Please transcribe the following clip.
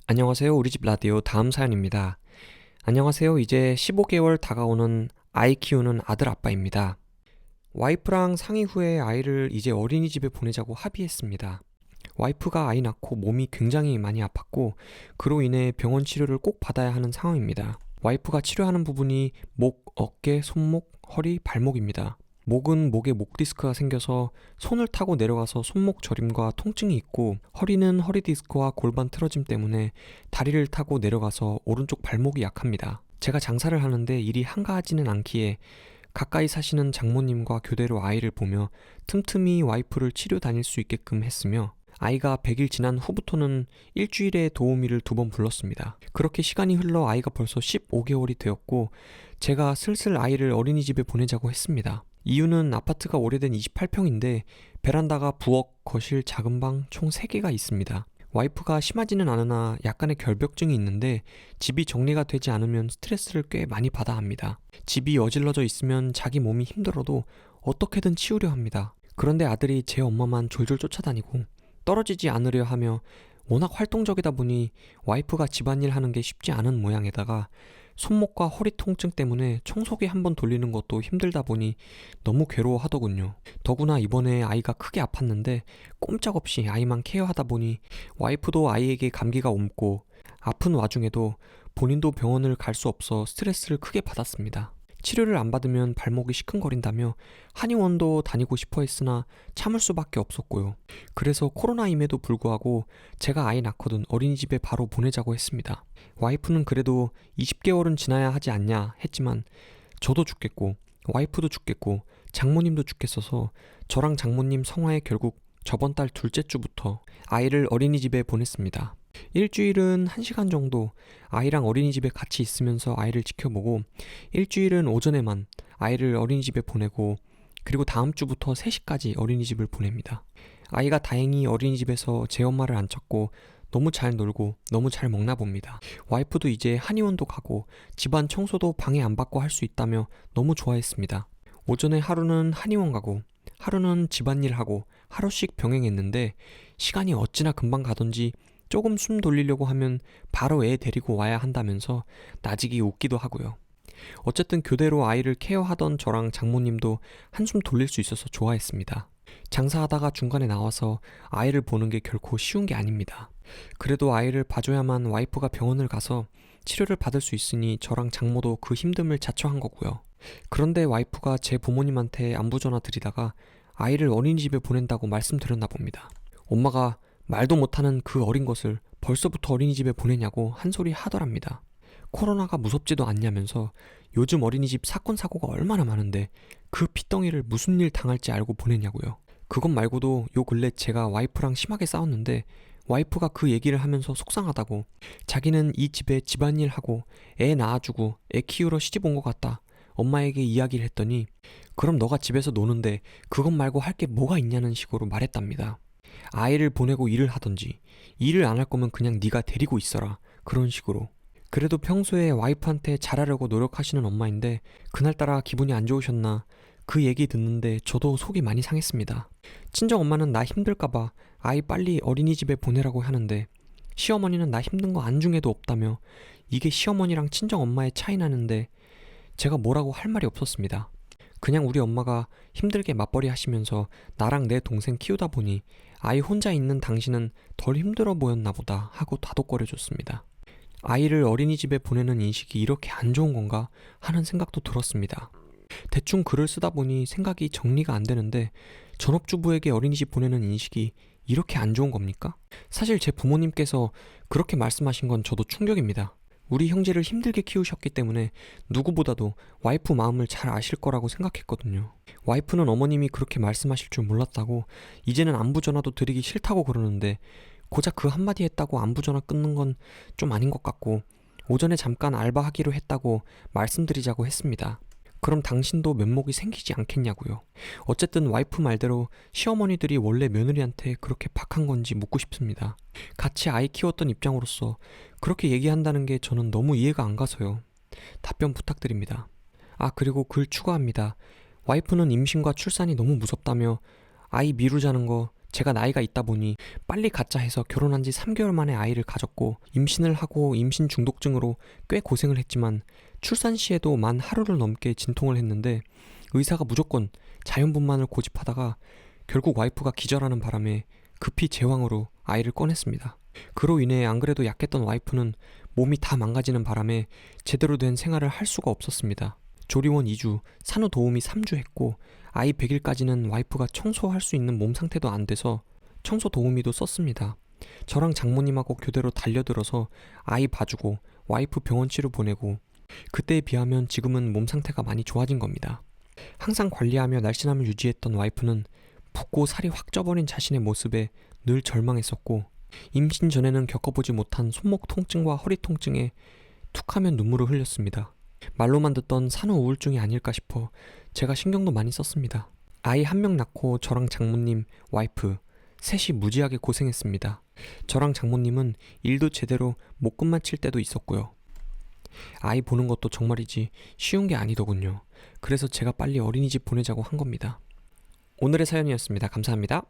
안녕하세요. 우리 집 라디오 다음 사연입니다. 안녕하세요. 이제 15개월 다가오는 아이 키우는 아들 아빠입니다. 와이프랑 상의 후에 아이를 이제 어린이집에 보내자고 합의했습니다. 와이프가 아이 낳고 몸이 굉장히 많이 아팠고 그로 인해 병원 치료를 꼭 받아야 하는 상황입니다. 와이프가 치료하는 부분이 목, 어깨, 손목, 허리, 발목입니다. 목은 목에 목 디스크가 생겨서 손을 타고 내려가서 손목 저림과 통증이 있고, 허리는 허리 디스크와 골반 틀어짐 때문에 다리를 타고 내려가서 오른쪽 발목이 약합니다. 제가 장사를 하는데 일이 한가하지는 않기에 가까이 사시는 장모님과 교대로 아이를 보며 틈틈이 와이프를 치료 다닐 수 있게끔 했으며, 아이가 100일 지난 후부터는 일주일에 도우미를 2번 불렀습니다. 그렇게 시간이 흘러 아이가 벌써 15개월이 되었고 제가 슬슬 아이를 어린이집에 보내자고 했습니다. 이유는 아파트가 오래된 28평인데 베란다가 부엌, 거실, 작은 방 총 3개가 있습니다. 와이프가 심하지는 않으나 약간의 결벽증이 있는데 집이 정리가 되지 않으면 스트레스를 꽤 많이 받아 합니다. 집이 어질러져 있으면 자기 몸이 힘들어도 어떻게든 치우려 합니다. 그런데 아들이 제 엄마만 졸졸 쫓아다니고 떨어지지 않으려 하며 워낙 활동적이다 보니 와이프가 집안일 하는 게 쉽지 않은 모양에다가 손목과 허리 통증 때문에 청소기 한번 돌리는 것도 힘들다 보니 너무 괴로워하더군요. 더구나 이번에 아이가 크게 아팠는데 꼼짝없이 아이만 케어하다 보니 와이프도 아이에게 감기가 옮고 아픈 와중에도 본인도 병원을 갈 수 없어 스트레스를 크게 받았습니다. 치료를 안 받으면 발목이 시큰거린다며 한의원도 다니고 싶어 했으나 참을 수밖에 없었고요. 그래서 코로나임에도 불구하고 제가 아이 낳거든 어린이집에 바로 보내자고 했습니다. 와이프는 그래도 20개월은 지나야 하지 않냐 했지만 저도 죽겠고 와이프도 죽겠고 장모님도 죽겠어서 저랑 장모님 성화에 결국 저번 달 둘째 주부터 아이를 어린이집에 보냈습니다. 일주일은 1시간 정도 아이랑 어린이집에 같이 있으면서 아이를 지켜보고, 일주일은 오전에만 아이를 어린이집에 보내고, 그리고 다음 주부터 3시까지 어린이집을 보냅니다. 아이가 다행히 어린이집에서 제 엄마를 안 찾고 너무 잘 놀고 너무 잘 먹나 봅니다. 와이프도 이제 한의원도 가고 집안 청소도 방해 안 받고 할 수 있다며 너무 좋아했습니다. 오전에 하루는 한의원 가고 하루는 집안일 하고 하루씩 병행했는데 시간이 어찌나 금방 가던지 조금 숨 돌리려고 하면 바로 애 데리고 와야 한다면서 나직이 웃기도 하고요. 어쨌든 교대로 아이를 케어하던 저랑 장모님도 한숨 돌릴 수 있어서 좋아했습니다. 장사하다가 중간에 나와서 아이를 보는 게 결코 쉬운 게 아닙니다. 그래도 아이를 봐줘야만 와이프가 병원을 가서 치료를 받을 수 있으니 저랑 장모도 그 힘듦을 자초한 거고요. 그런데 와이프가 제 부모님한테 안부 전화 드리다가 아이를 어린이집에 보낸다고 말씀드렸나 봅니다. 엄마가 말도 못하는 그 어린 것을 벌써부터 어린이집에 보내냐고 한 소리 하더랍니다. 코로나가 무섭지도 않냐면서 요즘 어린이집 사건 사고가 얼마나 많은데 그 핏덩이를 무슨 일 당할지 알고 보내냐고요. 그것 말고도 요 근래 제가 와이프랑 심하게 싸웠는데 와이프가 그 얘기를 하면서 속상하다고, 자기는 이 집에 집안일 하고 애 낳아주고 애 키우러 시집 온 것 같다 엄마에게 이야기를 했더니, 그럼 너가 집에서 노는데 그것 말고 할 게 뭐가 있냐는 식으로 말했답니다. 아이를 보내고 일을 하던지, 일을 안 할 거면 그냥 네가 데리고 있어라, 그런 식으로. 그래도 평소에 와이프한테 잘하려고 노력하시는 엄마인데 그날따라 기분이 안 좋으셨나 그 얘기 듣는데 저도 속이 많이 상했습니다. 친정 엄마는 나 힘들까봐 아이 빨리 어린이집에 보내라고 하는데 시어머니는 나 힘든 거 안중에도 없다며, 이게 시어머니랑 친정 엄마의 차이 나는데 제가 뭐라고 할 말이 없었습니다. 그냥 우리 엄마가 힘들게 맞벌이 하시면서 나랑 내 동생 키우다 보니 아이 혼자 있는 당신은 덜 힘들어 보였나 보다 하고 다독거려줬습니다. 아이를 어린이집에 보내는 인식이 이렇게 안 좋은 건가 하는 생각도 들었습니다. 대충 글을 쓰다 보니 생각이 정리가 안 되는데, 전업주부에게 어린이집 보내는 인식이 이렇게 안 좋은 겁니까? 사실 제 부모님께서 그렇게 말씀하신 건 저도 충격입니다. 우리 형제를 힘들게 키우셨기 때문에 누구보다도 와이프 마음을 잘 아실 거라고 생각했거든요. 와이프는 어머님이 그렇게 말씀하실 줄 몰랐다고 이제는 안부 전화도 드리기 싫다고 그러는데, 고작 그 한마디 했다고 안부 전화 끊는 건 좀 아닌 것 같고 오전에 잠깐 알바하기로 했다고 말씀드리자고 했습니다. 그럼 당신도 면목이 생기지 않겠냐고요. 어쨌든 와이프 말대로 시어머니들이 원래 며느리한테 그렇게 박한 건지 묻고 싶습니다. 같이 아이 키웠던 입장으로서 그렇게 얘기한다는 게 저는 너무 이해가 안 가서요. 답변 부탁드립니다. 아, 그리고 글 추가합니다. 와이프는 임신과 출산이 너무 무섭다며 아이 미루자는 거 제가 나이가 있다 보니 빨리 갖자 해서 결혼한 지 3개월 만에 아이를 가졌고, 임신을 하고 임신 중독증으로 꽤 고생을 했지만 출산 시에도 만 하루를 넘게 진통을 했는데, 의사가 무조건 자연분만을 고집하다가 결국 와이프가 기절하는 바람에 급히 제왕으로 아이를 꺼냈습니다. 그로 인해 안 그래도 약했던 와이프는 몸이 다 망가지는 바람에 제대로 된 생활을 할 수가 없었습니다. 조리원 2주, 산후도우미 3주 했고, 아이 100일까지는 와이프가 청소할 수 있는 몸 상태도 안 돼서 청소도우미도 썼습니다. 저랑 장모님하고 교대로 달려들어서 아이 봐주고 와이프 병원 치료 보내고, 그때에 비하면 지금은 몸 상태가 많이 좋아진 겁니다. 항상 관리하며 날씬함을 유지했던 와이프는 붓고 살이 확 쪄버린 자신의 모습에 늘 절망했었고, 임신 전에는 겪어보지 못한 손목 통증과 허리 통증에 툭하면 눈물을 흘렸습니다. 말로만 듣던 산후 우울증이 아닐까 싶어 제가 신경도 많이 썼습니다. 아이 1명 낳고 저랑 장모님, 와이프 셋이 무지하게 고생했습니다. 저랑 장모님은 일도 제대로 못 끝마칠 때도 있었고요. 아이 보는 것도 정말이지 쉬운 게 아니더군요. 그래서 제가 빨리 어린이집 보내자고 한 겁니다. 오늘의 사연이었습니다. 감사합니다.